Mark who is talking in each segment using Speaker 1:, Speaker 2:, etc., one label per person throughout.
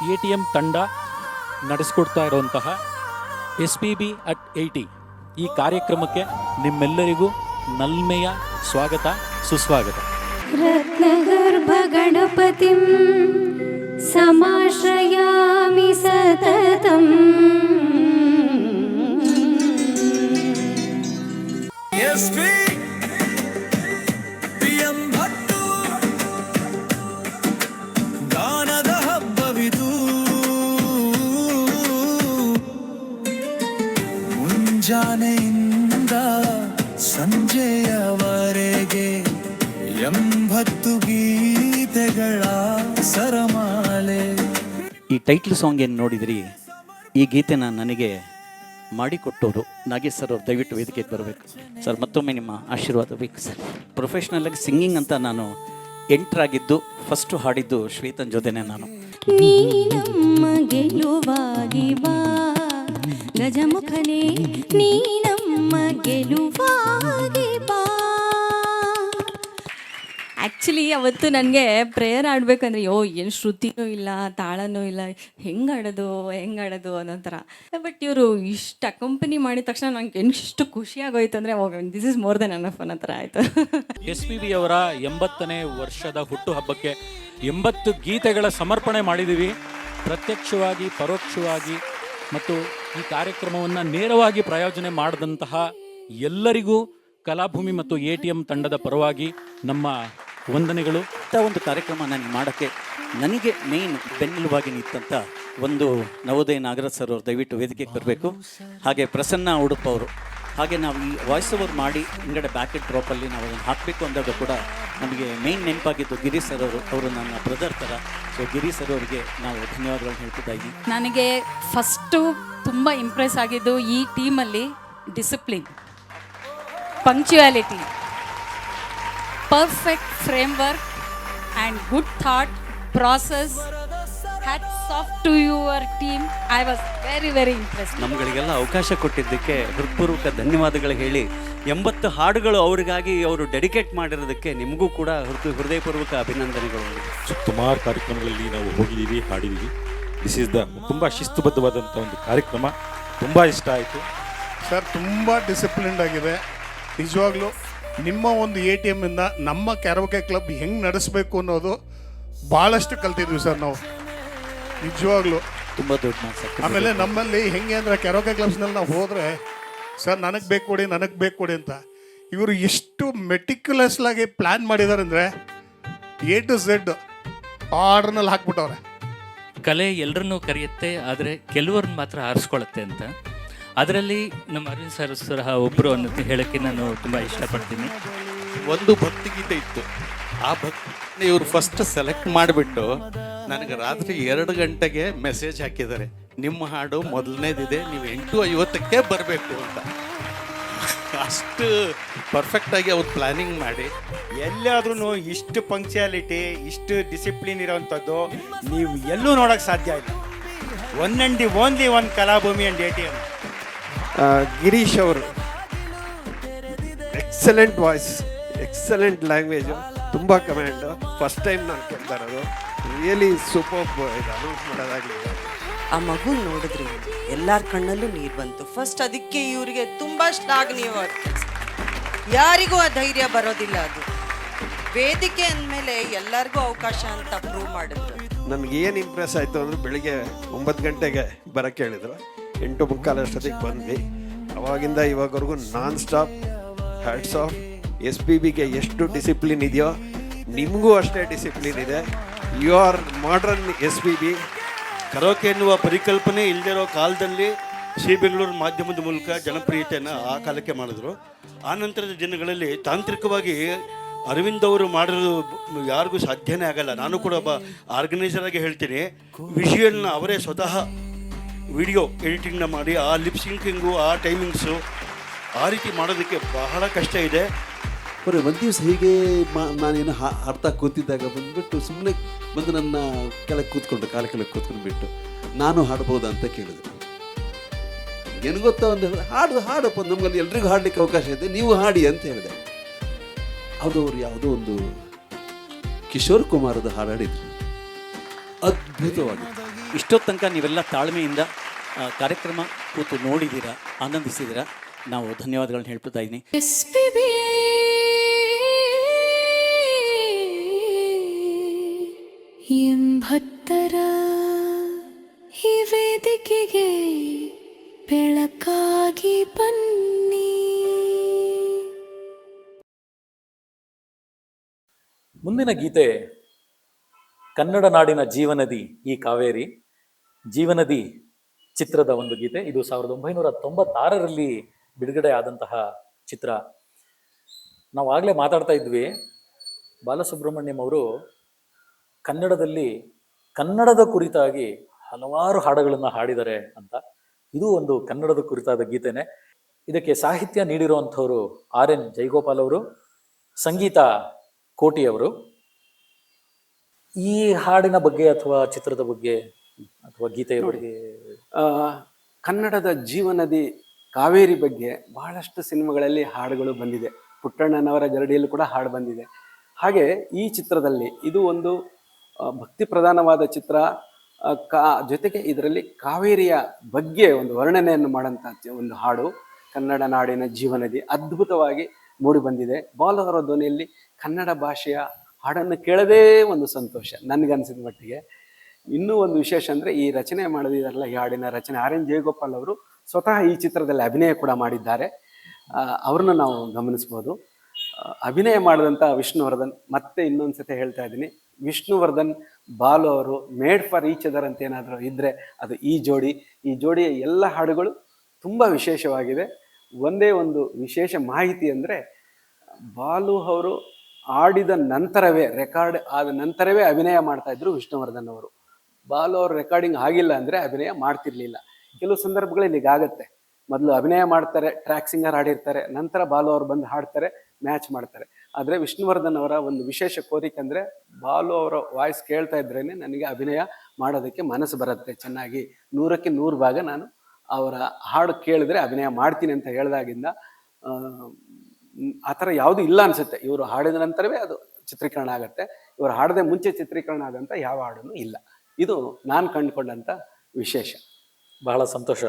Speaker 1: ATM ತಂಡ ನಡೆಸಿಕೊಡ್ತಾ ಇರುವಂತಹ SPB at 80 ಈ ಕಾರ್ಯಕ್ರಮಕ್ಕೆ ನಿಮ್ಮೆಲ್ಲರಿಗೂ ನಲ್ಮೆಯ ಸ್ವಾಗತ ಸುಸ್ವಾಗತ.
Speaker 2: ರತ್ನಗರ್ಭ ಗಣಪತಿಂ ಸಮಾಶ್ರಯಾಮಿ ಸತತಂ.
Speaker 3: ಗಾನದ ಹಬ್ಬವಿದು ಮುಂಜಾನೆಯಿಂದ ಸಂಜೆಯವರೆಗೆ 80 ಗೀತೆಗಳ ಸರಮಾಲೆ.
Speaker 4: ಈ ಟೈಟ್ಲ್ ಸಾಂಗ್ ಏನು ನೋಡಿದ್ರಿ, ಈ ಗೀತೆನ ನನಗೆ ಮಾಡಿಕೊಟ್ಟವರು ನಾಗೇಶ್ ಸರ್ ಅವ್ರು. ದಯವಿಟ್ಟು ವೇದಿಕೆಗೆ ಬರಬೇಕು ಸರ್. ಮತ್ತೊಮ್ಮೆ ನಿಮ್ಮ ಆಶೀರ್ವಾದ ಬೇಕು ಸರ್. ಪ್ರೊಫೆಷ್ನಲಾಗಿ ಸಿಂಗಿಂಗ್ ಅಂತ ನಾನು ಎಂಟ್ರಾಗಿದ್ದು, ಫಸ್ಟು ಹಾಡಿದ್ದು ಶ್ವೇತನ್ ಜೊತೆನೆ ನಾನು.
Speaker 2: ನೀ ನಮ್ಮ ಗೆಲುವಾಗಿ ಬಾ ಗಜಮುಖನೇ, ನೀ ನಮ್ಮ ಗೆಲುವಾಗಿ ಬಾ. ಆ್ಯಕ್ಚುಲಿ ಅವತ್ತು ನನಗೆ ಪ್ರೇಯರ್ ಆಡಬೇಕಂದ್ರೆ ಏನು ಶ್ರುತಿನೂ ಇಲ್ಲ, ತಾಳನೂ ಇಲ್ಲ, ಹೆಂಗೆ ಆಡೋದು ಅನ್ನೋ ಥರ. ಬಟ್ ಇವರು ಇಷ್ಟು ಅಕಂಪನಿ ಮಾಡಿದ ತಕ್ಷಣ ನಂಗೆ ಎಷ್ಟು ಖುಷಿ ಆಗೋಯ್ತು ಅಂದರೆ, this is more than enough ಅನ್ನೋ ಥರ ಆಯಿತು.
Speaker 1: SPB ಅವರ 80ನೇ ವರ್ಷದ ಹುಟ್ಟುಹಬ್ಬಕ್ಕೆ 80 ಗೀತೆಗಳ ಸಮರ್ಪಣೆ ಮಾಡಿದ್ದೀವಿ. ಪ್ರತ್ಯಕ್ಷವಾಗಿ, ಪರೋಕ್ಷವಾಗಿ ಮತ್ತು ಈ ಕಾರ್ಯಕ್ರಮವನ್ನು ನೇರವಾಗಿ ಪ್ರಾಯೋಜನೆ ಮಾಡಿದಂತಹ ಎಲ್ಲರಿಗೂ ಕಲಾಭೂಮಿ ಮತ್ತು ATM ತಂಡದ ಪರವಾಗಿ ನಮ್ಮ ವಂದನೆಗಳು.
Speaker 4: ಇಂಥ ಒಂದು ಕಾರ್ಯಕ್ರಮ ನನಗೆ ಮಾಡೋಕ್ಕೆ ನನಗೆ ಮೇಯ್ನ್ ಬೆನ್ನೆಲುಬಾಗಿ ನಿಂತಂಥ ಒಂದು ನವೋದಯ ನಾಗರಾಜ್ ಸರ್ ಅವರು ದಯವಿಟ್ಟು ವೇದಿಕೆಗೆ ಬರಬೇಕು. ಹಾಗೆ ಪ್ರಸನ್ನ ಉಡುಪ ಅವರು. ಹಾಗೆ ನಾವು ಈ ವಾಯ್ಸ್ ಓವರ್ ಮಾಡಿ ಹಿಂಗಡೆ ಬ್ಯಾಕೆಟ್ ಡ್ರಾಪಲ್ಲಿ ನಾವು ಅದನ್ನು ಹಾಕಬೇಕು ಅಂದಾಗ ಕೂಡ ನಮಗೆ ಮೇಯ್ನ್ ನೆನಪಾಗಿದ್ದು ಗಿರೀಶ್ ಸರ್ ಅವರು ನನ್ನ ಬ್ರದರ್ ಥರ. ಸೊ ಗಿರೀಶ್ ಸರ್ ಅವರಿಗೆ ನಾವು ಧನ್ಯವಾದಗಳನ್ನು ಹೇಳ್ತಿದ್ದ ಇದ್ದೀವಿ.
Speaker 5: ನನಗೆ ಫಸ್ಟು ತುಂಬ ಇಂಪ್ರೆಸ್ ಆಗಿದ್ದು ಈ ಟೀಮಲ್ಲಿ discipline, punctuality, perfect framework and good thought process. Hats off to your team. I was very impressed.
Speaker 6: ನಮ್ಗಳಿಗೆಲ್ಲ ಅವಕಾಶ ಕೊಟ್ಟಿದ್ದಕ್ಕೆ ಹೃತ್ಪೂರ್ವಕ ಧನ್ಯವಾದಗಳು ಹೇಳಿ, 80 ಹಾಡುಗಳು ಅವರಿಗಾಗಿ ಅವರು ಡೆಡಿಕೇಟ್ ಮಾಡಿರೋದಕ್ಕೆ ನಿಮಗೂ ಕೂಡ ಹೃದಯಪೂರ್ವಕ ಅಭಿನಂದನೆಗಳು.
Speaker 7: ಸುಮಾರು ಕಾರ್ಯಕ್ರಮಗಳಲ್ಲಿ ನಾವು ಹೋಗಿದ್ದೀವಿ, ಹಾಡಿದ್ದೀವಿ. ದಿಸ್ ಈಸ್ ದ ತುಂಬ ಶಿಸ್ತುಬದ್ಧವಾದಂಥ ಒಂದು ಕಾರ್ಯಕ್ರಮ. ತುಂಬ ಇಷ್ಟ ಆಯಿತು
Speaker 8: ಸರ್. ತುಂಬ ಡಿಸಿಪ್ಲಿನ್ಡ್ ಆಗಿದೆ ನಿಜವಾಗ್ಲೂ. ನಿಮ್ಮ ಒಂದು ATM ಇಂದ ನಮ್ಮ ಕ್ಯಾರೋಕೆ ಕ್ಲಬ್ ಹೆಂಗೆ ನಡೆಸಬೇಕು ಅನ್ನೋದು ಭಾಳಷ್ಟು ಕಲ್ತಿದ್ವಿ ಸರ್ ನಾವು ನಿಜವಾಗ್ಲೂ.
Speaker 4: ತುಂಬ ದೊಡ್ಡ ಮಾತು.
Speaker 8: ಆಮೇಲೆ ನಮ್ಮಲ್ಲಿ ಹೆಂಗೆ ಅಂದರೆ ಕ್ಯಾರೋಕೆ ಕ್ಲಬ್ಸ್ನಲ್ಲಿ ನಾವು ಹೋದರೆ ಸರ್ ನನಗೆ ಬೇಕು ಕೊಡಿ ಅಂತ ಇವರು ಎಷ್ಟು ಮೆಟಿಕ್ಯುಲಸ್ಲಾಗಿ ಪ್ಲ್ಯಾನ್ ಮಾಡಿದ್ದಾರೆ ಅಂದರೆ A to Z ಆರ್ಡ್ರ್ನಲ್ಲಿ ಹಾಕ್ಬಿಟ್ಟವ್ರೆ.
Speaker 9: ಕಲೆ ಎಲ್ಲರನ್ನೂ ಕರೆಯುತ್ತೆ, ಆದರೆ ಕೆಲವ್ರನ್ನ ಮಾತ್ರ ಆರಿಸ್ಕೊಳ್ಳುತ್ತೆ ಅಂತ. ಅದರಲ್ಲಿ ನಮ್ಮ ಅರವಿಂದ್ ಸರ್ ಸಹ ಒಬ್ಬರು ಅನ್ನೋದು ಹೇಳೋಕ್ಕೆ ನಾನು ತುಂಬ ಇಷ್ಟಪಡ್ತೀನಿ.
Speaker 10: ಒಂದು ಭಕ್ತಿಗೀತೆ ಇತ್ತು, ಆ ಭಕ್ತಿ ಇವರು ಫಸ್ಟ್ ಸೆಲೆಕ್ಟ್ ಮಾಡಿಬಿಟ್ಟು ನನಗೆ ರಾತ್ರಿ 2 ಗಂಟೆಗೆ ಮೆಸೇಜ್ ಹಾಕಿದ್ದಾರೆ, ನಿಮ್ಮ ಹಾಡು ಮೊದಲನೇದಿದೆ, ನೀವು 8:50ಕ್ಕೆ ಬರಬೇಕು ಅಂತ. ಅಷ್ಟು ಪರ್ಫೆಕ್ಟಾಗಿ ಅವ್ರು ಪ್ಲ್ಯಾನಿಂಗ್ ಮಾಡಿ
Speaker 11: ಎಲ್ಲಾದ್ರೂ ಇಷ್ಟು ಪಂಕ್ಚುಯಾಲಿಟಿ, ಇಷ್ಟು ಡಿಸಿಪ್ಲಿನ್ ಇರೋವಂಥದ್ದು ನೀವು ಎಲ್ಲೂ ನೋಡೋಕ್ಕೆ ಸಾಧ್ಯ ಇಲ್ಲ. One and the only one Kalabhoomi and ATM.
Speaker 12: Girish ಅವರು ಎಕ್ಸಲೆಂಟ್ ವಾಯ್ಸ್, ಎಕ್ಸಲೆಂಟ್ ಲ್ಯಾಂಗ್ವೇಜು, ತುಂಬ ಕಮೆಂಡು. ಫಸ್ಟ್ ಟೈಮ್ ನಾನು ಕೇಳ್ತಾ ಇರೋದು. Really super. ಇದು ಅನೌನ್ಸ್ ಮಾಡೋದಾಗಲಿ,
Speaker 13: ಆ ಮಗು ನೋಡಿದ್ರಿ ಎಲ್ಲರ ಕಣ್ಣಲ್ಲೂ ನೀರು ಬಂತು. ಫಸ್ಟ್ ಅದಕ್ಕೆ ಇವರಿಗೆ ತುಂಬ ಶ್ಲಾಘನೀಯವಾದ ಕೆಲಸ. ಯಾರಿಗೂ ಆ ಧೈರ್ಯ ಬರೋದಿಲ್ಲ. ಅದು ವೇದಿಕೆ ಅಂದಮೇಲೆ ಎಲ್ಲರಿಗೂ ಅವಕಾಶ ಅಂತ ಪ್ರೂವ್ ಮಾಡಿದ್ರು.
Speaker 12: ನನಗೇನು ಇಂಪ್ರೆಸ್ ಆಯಿತು ಅಂದರೆ, ಬೆಳಿಗ್ಗೆ 9 ಗಂಟೆಗೆ ಬರೋಕ್ಕೆ ಹೇಳಿದ್ರು, 8:45 ಅಷ್ಟೊತ್ತಿಗೆ ಬಂದ್ವಿ. ಅವಾಗಿಂದ ಇವಾಗವರೆಗೂ ನಾನ್ ಸ್ಟಾಪ್ ಹ್ಯಾಟ್ಸ್ ಆಫ್. SPBಗೆ ಎಷ್ಟು ಡಿಸಿಪ್ಲಿನ್ ಇದೆಯೋ ನಿಮಗೂ ಅಷ್ಟೇ ಡಿಸಿಪ್ಲಿನ್ ಇದೆ. You are modern SPB.
Speaker 6: Karaoke ಎನ್ನುವ ಪರಿಕಲ್ಪನೆ ಇಲ್ಲದಿರೋ ಕಾಲದಲ್ಲಿ ಸಿ ಬೆಂಗಳೂರು ಮಾಧ್ಯಮದ ಮೂಲಕ ಜನಪ್ರಿಯತೆಯನ್ನು ಆ ಕಾಲಕ್ಕೆ ಮಾಡಿದ್ರು. ಆ ನಂತರದ ದಿನಗಳಲ್ಲಿ ತಾಂತ್ರಿಕವಾಗಿ ಅರವಿಂದ್ ಅವರು ಮಾಡಿರೋದು ಯಾರಿಗೂ ಸಾಧ್ಯನೇ ಆಗಲ್ಲ. ನಾನು ಕೂಡ ಒಬ್ಬ ಆರ್ಗನೈಸರ್ ಆಗಿ ಹೇಳ್ತೀನಿ, ವಿಷುವಲ್ನ ಅವರೇ ಸ್ವತಃ ವಿಡಿಯೋ ಎಡಿಟಿಂಗ್ನ ಮಾಡಿ ಆ ಲಿಪ್ಸಿಂಕಿಂಗು, ಆ ಟೈಮಿಂಗ್ಸು, ಆ ರೀತಿ ಮಾಡೋದಕ್ಕೆ ಬಹಳ ಕಷ್ಟ ಇದೆ.
Speaker 14: ಬರೀ ಒಂದು ದಿವಸ ಹೀಗೆ ನಾನೇನು ಅರ್ಥ ಕೂತಿದ್ದಾಗ ಬಂದುಬಿಟ್ಟು ಸುಮ್ಮನೆ ಬಂದು ನನ್ನ ಕೆಳಗೆ ಕೂತ್ಕೊಂಡು ಕಾಲ ಕೆಳಗೆ ಕೂತ್ಕೊಂಡ್ಬಿಟ್ಟು ನಾನು ಹಾಡ್ಬೋದಾ ಅಂತ ಕೇಳಿದೆ. ಏನು ಗೊತ್ತಾ, ಒಂದು ಹಾಡಪ್ಪ, ನಮಗಲ್ಲಿ ಎಲ್ರಿಗೂ ಹಾಡಲಿಕ್ಕೆ ಅವಕಾಶ ಇದೆ, ನೀವು ಹಾಡಿ ಅಂತ ಹೇಳಿದೆ. ಅದು ಅವ್ರು ಯಾವುದೋ ಒಂದು ಕಿಶೋರ್ ಕುಮಾರದ ಹಾಡಾಡಿದ್ರು, ಅದ್ಭುತವಾಗಿತ್ತು.
Speaker 4: ಇಷ್ಟೊತ್ತು ತನಕ ನೀವೆಲ್ಲ ತಾಳ್ಮೆಯಿಂದ ಕಾರ್ಯಕ್ರಮ ಕೂತು ನೋಡಿದ್ದೀರಾ, ಆನಂದಿಸಿದ್ದೀರಾ. ನಾವು ಧನ್ಯವಾದಗಳನ್ನ ಹೇಳ್ತಾ ಇದ್ದೀನಿ.
Speaker 15: ಎಂಬತ್ತರ ಈ ವೇದಿಕೆಗೆ ಬೆಳಕಾಗಿ ಬನ್ನಿ.
Speaker 1: ಮುಂದಿನ ಗೀತೆ ಕನ್ನಡ ನಾಡಿನ ಜೀವನದಿ ಈ ಕಾವೇರಿ. ಜೀವನದಿ ಚಿತ್ರದ ಒಂದು ಗೀತೆ. ಇದು 1996ರಲ್ಲಿ ಬಿಡುಗಡೆ ಆದಂತಹ ಚಿತ್ರ. ನಾವು ಆಗಲೇ ಮಾತಾಡ್ತಾ ಇದ್ವಿ, ಬಾಲಸುಬ್ರಹ್ಮಣ್ಯಂ ಅವರು ಕನ್ನಡದಲ್ಲಿ ಕನ್ನಡದ ಕುರಿತಾಗಿ ಹಲವಾರು ಹಾಡುಗಳನ್ನು ಹಾಡಿದ್ದಾರೆ ಅಂತ. ಇದು ಒಂದು ಕನ್ನಡದ ಕುರಿತಾದ ಗೀತೆನೆ. ಇದಕ್ಕೆ ಸಾಹಿತ್ಯ ನೀಡಿರುವಂಥವರು RN ಜೈಗೋಪಾಲ್ ಅವರು, ಸಂಗೀತ ಕೋಟಿ ಅವರು. ಈ ಹಾಡಿನ ಬಗ್ಗೆ ಅಥವಾ ಚಿತ್ರದ ಬಗ್ಗೆ ಅಥವಾ ಗೀತೆಯ ಬಗ್ಗೆ,
Speaker 16: ಕನ್ನಡದ ಜೀವನದಿ ಕಾವೇರಿ ಬಗ್ಗೆ ಬಹಳಷ್ಟು ಸಿನಿಮಾಗಳಲ್ಲಿ ಹಾಡುಗಳು ಬಂದಿದೆ. ಪುಟ್ಟಣ್ಣನವರ ಗರಡಿಯಲ್ಲೂ ಕೂಡ ಹಾಡು ಬಂದಿದೆ. ಹಾಗೆ ಈ ಚಿತ್ರದಲ್ಲಿ ಇದು ಒಂದು ಭಕ್ತಿ ಪ್ರಧಾನವಾದ ಚಿತ್ರ. ಜೊತೆಗೆ ಇದರಲ್ಲಿ ಕಾವೇರಿಯ ಬಗ್ಗೆ ಒಂದು ವರ್ಣನೆಯನ್ನು ಮಾಡೋಂಥ ಒಂದು ಹಾಡು ಕನ್ನಡ ನಾಡಿನ ಜೀವನದಿ ಅದ್ಭುತವಾಗಿ ಮೂಡಿ ಬಂದಿದೆ. ಬಾಲು ಅವರ ಧ್ವನಿಯಲ್ಲಿ ಕನ್ನಡ ಭಾಷೆಯ ಹಾಡನ್ನು ಕೇಳದೇ ಒಂದು ಸಂತೋಷ ನನಗನ್ಸಿದ ಮಟ್ಟಿಗೆ. ಇನ್ನೂ ಒಂದು ವಿಶೇಷ ಅಂದರೆ ಈ ರಚನೆ ಮಾಡಿದಾರಲ್ಲ, ಈ ಹಾಡಿನ ರಚನೆ RN ಜಯಗೋಪಾಲ್ ಅವರು ಸ್ವತಃ ಈ ಚಿತ್ರದಲ್ಲಿ ಅಭಿನಯ ಕೂಡ ಮಾಡಿದ್ದಾರೆ. ಅವ್ರನ್ನ ನಾವು ಗಮನಿಸ್ಬೋದು. ಅಭಿನಯ ಮಾಡಿದಂಥ ವಿಷ್ಣುವರ್ಧನ್, ಮತ್ತೆ ಇನ್ನೊಂದು ಸತಿ ಹೇಳ್ತಾ ಇದ್ದೀನಿ, ವಿಷ್ಣುವರ್ಧನ್ ಬಾಲು ಅವರು ಮೇಡ್ ಫಾರ್ ಈಚ್ ಅದರ್ ಅಂತ ಏನಾದರೂ ಇದ್ದರೆ ಅದು ಈ ಜೋಡಿ. ಈ ಜೋಡಿಯ ಎಲ್ಲ ಹಾಡುಗಳು ತುಂಬ ವಿಶೇಷವಾಗಿದೆ. ಒಂದೇ ಒಂದು ವಿಶೇಷ ಮಾಹಿತಿ ಅಂದರೆ, ಬಾಲು ಅವರು ಆಡಿದ ನಂತರವೇ, ರೆಕಾರ್ಡ್ ಆದ ನಂತರವೇ ಅಭಿನಯ ಮಾಡ್ತಾಯಿದ್ರು ವಿಷ್ಣುವರ್ಧನ್ ಅವರು. ಬಾಲು ಅವ್ರ ರೆಕಾರ್ಡಿಂಗ್ ಆಗಿಲ್ಲ ಅಂದರೆ ಅಭಿನಯ ಮಾಡ್ತಿರ್ಲಿಲ್ಲ. ಕೆಲವು ಸಂದರ್ಭಗಳಲ್ಲಿ ಹೀಗಾಗತ್ತೆ, ಮೊದಲು ಅಭಿನಯ ಮಾಡ್ತಾರೆ, ಟ್ರ್ಯಾಕ್ ಸಿಂಗರ್ ಹಾಡಿರ್ತಾರೆ, ನಂತರ ಬಾಲು ಅವರು ಬಂದು ಹಾಡ್ತಾರೆ, ಮ್ಯಾಚ್ ಮಾಡ್ತಾರೆ. ಆದರೆ ವಿಷ್ಣುವರ್ಧನ್ ಅವರ ಒಂದು ವಿಶೇಷ ಕೋರಿಕೆ ಅಂದರೆ, ಬಾಲು ಅವರ ವಾಯ್ಸ್ ಕೇಳ್ತಾ ಇದ್ರೇ ನನಗೆ ಅಭಿನಯ ಮಾಡೋದಕ್ಕೆ ಮನಸ್ಸು ಬರುತ್ತೆ ಚೆನ್ನಾಗಿ, 100ಕ್ಕೆ 100 ಭಾಗ ನಾನು ಅವರ ಹಾಡು ಕೇಳಿದ್ರೆ ಅಭಿನಯ ಮಾಡ್ತೀನಿ ಅಂತ ಹೇಳಿದಾಗಿಂದ ಆ ಥರ ಯಾವುದೂ ಇಲ್ಲ ಅನಿಸುತ್ತೆ. ಇವರು ಹಾಡಿದ ನಂತರವೇ ಅದು ಚಿತ್ರೀಕರಣ ಆಗುತ್ತೆ. ಇವರು ಹಾಡದೆ ಮುಂಚೆ ಚಿತ್ರೀಕರಣ ಆಗೋಂಥ ಯಾವ ಹಾಡೂ ಇಲ್ಲ. ಇದು ನಾನು ಕಂಡುಕೊಂಡಂಥ ವಿಶೇಷ.
Speaker 1: ಬಹಳ ಸಂತೋಷ.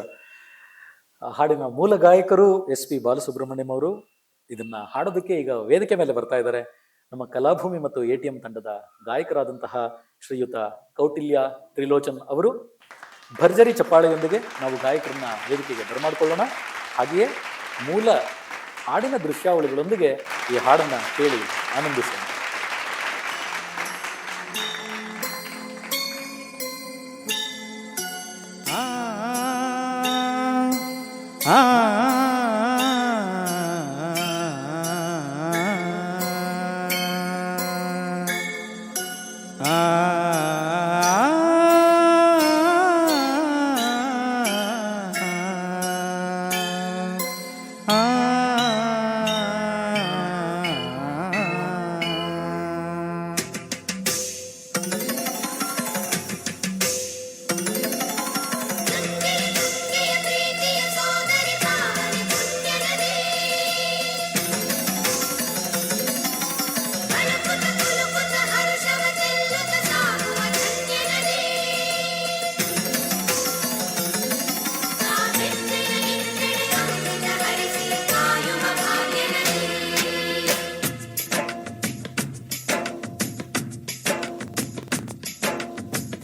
Speaker 1: ಹಾಡಿನ ಮೂಲ ಗಾಯಕರು SP ಬಾಲಸುಬ್ರಹ್ಮಣ್ಯಂ ಅವರು. ಇದನ್ನ ಹಾಡೋದಕ್ಕೆ ಈಗ ವೇದಿಕೆ ಮೇಲೆ ಬರ್ತಾ ಇದ್ದಾರೆ ನಮ್ಮ ಕಲಾಭೂಮಿ ಮತ್ತು ATM ತಂಡದ ಗಾಯಕರಾದಂತಹ ಶ್ರೀಯುತ ಕೌಟಿಲ್ಯ ತ್ರಿಲೋಚನ್ ಅವರು. ಭರ್ಜರಿ ಚಪ್ಪಾಳೆಯೊಂದಿಗೆ ನಾವು ಗಾಯಕರನ್ನ ವೇದಿಕೆಗೆ ಬರಮಾಡಿಕೊಳ್ಳೋಣ. ಹಾಗೆಯೇ ಮೂಲ ಹಾಡಿನ ದೃಶ್ಯಾವಳಿಗಳೊಂದಿಗೆ ಈ ಹಾಡನ್ನು ಕೇಳಿ ಆನಂದಿಸೋಣ.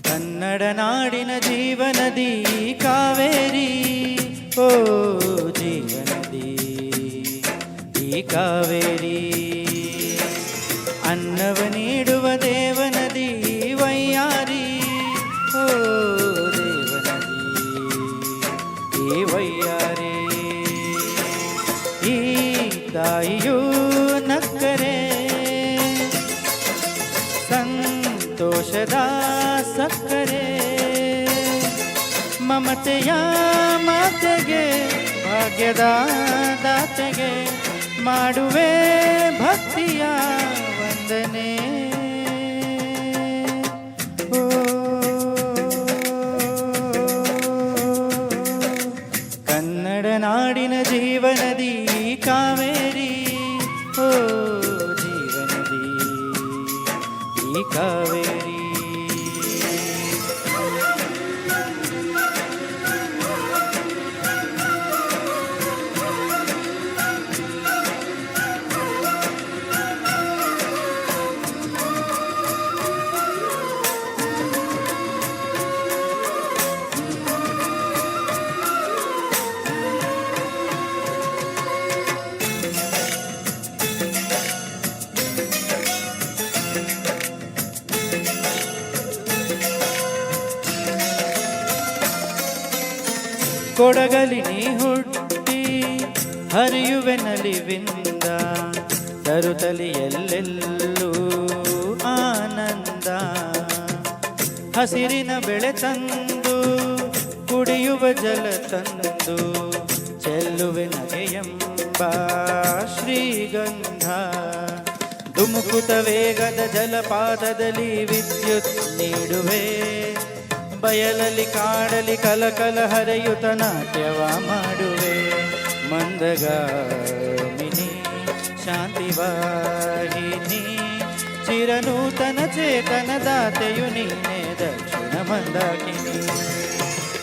Speaker 3: ಕನ್ನಡ ನಾಡಿನ ಜೀವನದಿ ಕಾವೇರಿ, ಓ ಜೀವನದಿ ಈ ಕಾವೇರಿ. ಅನ್ನವ ನೀಡುವ ದೇವನದಿ ವೈಯಾರಿ, ಓ ದೇವನದಿ ಈ ವೈಯಾರಿ. ಈ ತಾಯಿಯು ನಕ್ಕರೆ ಸಂತೋಷದ ಸಕ್ಕರೆ, ಮಮತೆಯ ಮಾತೆಗೆ ಭಾಗ್ಯದ ದಾತೆಗೆ ಮಾಡುವೆ ಭಕ್ತಿಯ ವಂದನೆ. ಓ ಕನ್ನಡ ನಾಡಿನ ಜೀವನದಿ ಕಾವೇರಿ, ಓ ಜೀವನದಿ ಈ ಕಾವೇರಿ. ಕೊಡಗಲಿ ನೀ ಹುಟ್ಟಿ ಹರಿಯುವೆ ನಲಿವಿಂದ ತರುತ್ತಲಿ ಎಲ್ಲೆಲ್ಲೂ ಆನಂದ ಹಸಿರಿನ ಬೆಳೆ ತಂದು ಕುಡಿಯುವ ಜಲ ತಂದು ಚೆಲ್ಲುವೆ ನಗೆಯೆಂಬ ಶ್ರೀಗಂಧ ಧುಮುಕುತ ವೇಗದ ಜಲಪಾತದಲ್ಲಿ ವಿದ್ಯುತ್ ನೀಡುವೆ ಬಯಲಲ್ಲಿ ಕಾಡಲಿ ಕಲಕಲ ಹರಿಯುತ ನಾಟ್ಯವ ಮಾಡುವೆ ಮಂದಗಾಮಿನಿ ಶಾಂತಿವಾಹಿನಿ ಚಿರನೂತನ ಚೇತನ ದಾತೆಯು ನೀನೆ ದಕ್ಷಿಣ ಮಂದಾಕಿನಿ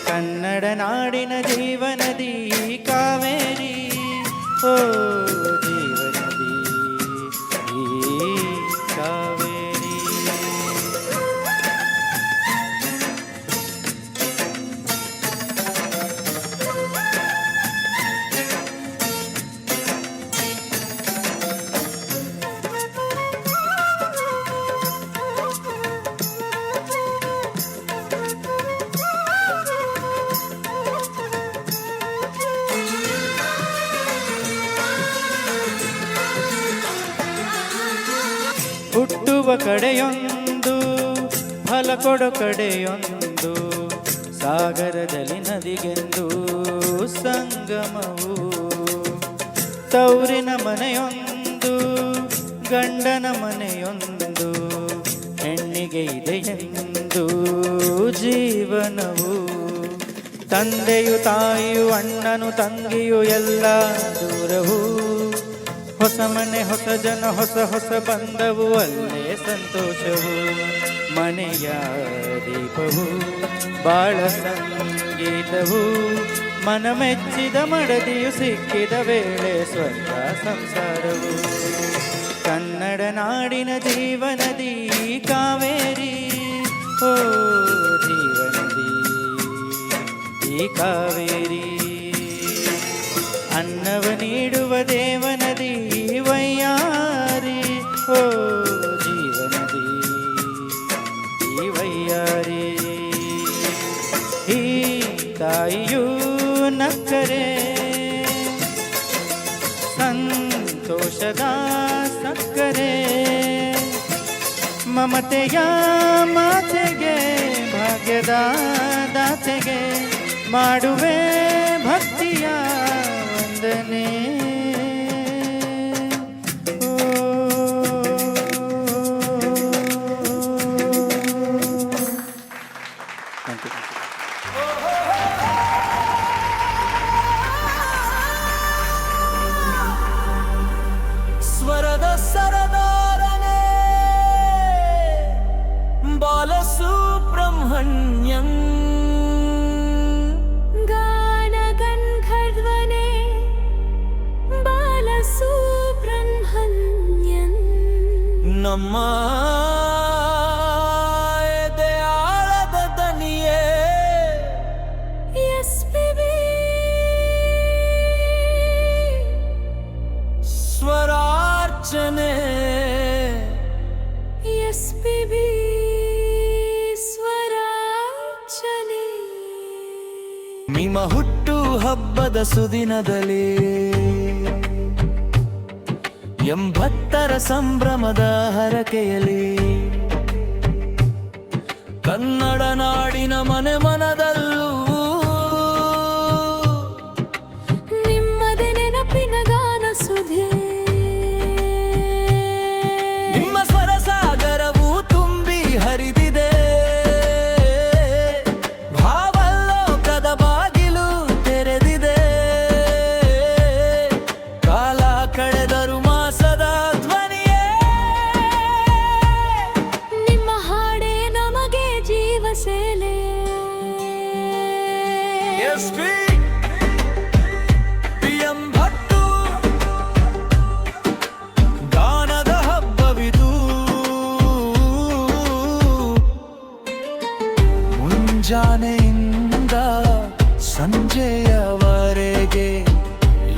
Speaker 3: ಕನ್ನಡ ನಾಡಿನ ಜೀವನದಿ ಕಾವೇರಿ ಓ ಜೀವನದಿ ಈ ಕಾವೇರಿ ಹುಟ್ಟುವ ಕಡೆಯೊಂದು ಫಲ ಕೊಡೋ ಕಡೆಯೊಂದು ಸಾಗರದಲ್ಲಿ ನದಿಗೆಂದು ಸಂಗಮವು ತೌರಿನ ಮನೆಯೊಂದು ಗಂಡನ ಮನೆಯೊಂದು ಹೆಣ್ಣಿಗೆ ಇದೆಯೆಂದು ಜೀವನವು ತಂದೆಯು ತಾಯಿಯು ಅಣ್ಣನು ತಂಗಿಯು ಎಲ್ಲ ದೂರವು ಹೊಸ ಮನೆ ಹೊಸ ಜನ ಹೊಸ ಹೊಸ ಬಂದವು ಅಲ್ಲೇ ಸಂತೋಷವು ಮನೆಯ ದೀಪವು ಬಾಳ ಸಂಗೀತವು ಮನ ಮೆಚ್ಚಿದ ಮಡದಿಯು ಸಿಕ್ಕಿದ ವೇಳೆ ಸ್ವರ್ಗ ಸಂಸಾರವು ಕನ್ನಡ ನಾಡಿನ ಜೀವನದಿ ಕಾವೇರಿ ಓ ಜೀವನದಿ ಈ ಕಾವೇರಿ ಅನ್ನವ ನೀಡುವ ದೇವನದಿ ವೈಯಾರಿ ಓ ಜೀವನದಿ ಈ ವೈಯಾರಿ ಈ ತಾಯಿಯೂ ನಕ್ಕರೆ ಸಂತೋಷದ ಸಕ್ಕರೆ ಮಮತೆಯ ಮಾತೆಗೆ ಭಾಗ್ಯದ ದಾತೆಗೆ ಮಾಡುವೆ ಭಕ್ತಿಯ ವಂದನೆ
Speaker 17: ಸ್ವರದ ಸರದಾರನೇ ಬಾಲಸುಬ್ರಹ್ಮಣ್ಯಂ
Speaker 15: गानगन्धर्वने बालसुब्रह्मण्यम्
Speaker 17: ನಮ್ಮ ಎದೆಯಾಳದ ದನಿಯೇ
Speaker 15: SPB
Speaker 17: ಸ್ವರಾರ್ಚನೆ
Speaker 15: SPB ಸ್ವರಾರ್ಚನೆ
Speaker 17: ನಿಮ್ಮ ಹುಟ್ಟು ಹಬ್ಬದ ಸುದಿನದಲ್ಲಿ 80ರ ಸಂಭ್ರಮದ ಹರಕೆಯಲ್ಲಿ ಕನ್ನಡ ನಾಡಿನ ಮನೆ ಮನದಲ್ಲೂ
Speaker 15: ನಿಮ್ಮದೇ ನೆನಪಿನ ಗಾನ ಸುಧೆ
Speaker 17: ನಿಮ್ಮ ಸ್ವರ ಸಾಗರವು ತುಂಬಿ ಹರಿದಿದೆ ಭಾವಲೋಕದ ಬಾಗಿಲು ತೆರೆದಿದೆ ಕಾಲ ಕಳೆದರು ಮಾಸದ ಧ್ವನಿಯೇ
Speaker 15: ನಿಮ್ಮ ಹಾಡೇ ನಮಗೆ ಜೀವ ಸೇಲೆ
Speaker 17: PM ಭಟ್ಟು ಗಾನದ ಹಬ್ಬವಿದು ಮುಂಜಾನೆಯಿಂದ ಸಂಜೆಯವರೆಗೆ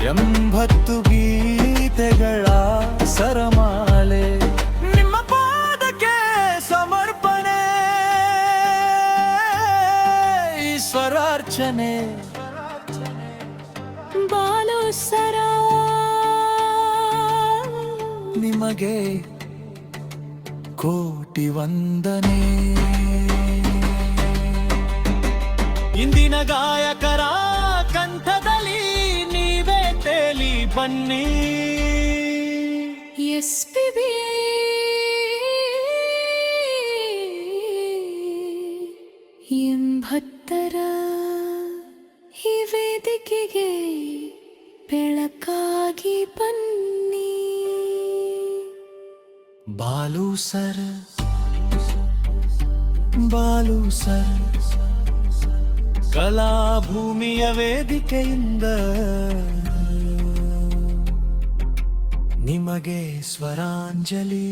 Speaker 17: 80 ಗೀತೆಗಳ ಸರಮಾಲೆ ನಿಮ್ಮ ಪಾದಕ್ಕೆ ಸಮರ್ಪಣೆ ಈ ಸ್ವರಾರ್ಚನೆ
Speaker 15: ಬಾಲು ಸರ
Speaker 17: ನಿಮಗೆ ಕೋಟಿ ವಂದನೆ. ಇಂದಿನ ಗಾಯಕರ ಕಂಠದಲ್ಲಿ ನೀವೇ ತೇಲಿ ಬನ್ನಿ.
Speaker 15: SPB ಎಂಬತ್ತರ ಈ ವೇದಿಕೆಗೆ ಬೆಳಕಾಗಿ ಬನ್ನಿ.
Speaker 17: ಬಾಲು ಸರ್, ಬಾಲು ಸರ್, ಕಲಾಭೂಮಿಯ ವೇದಿಕೆಯಿಂದ ನಿಮಗೆ ಸ್ವರಾಂಜಲಿ.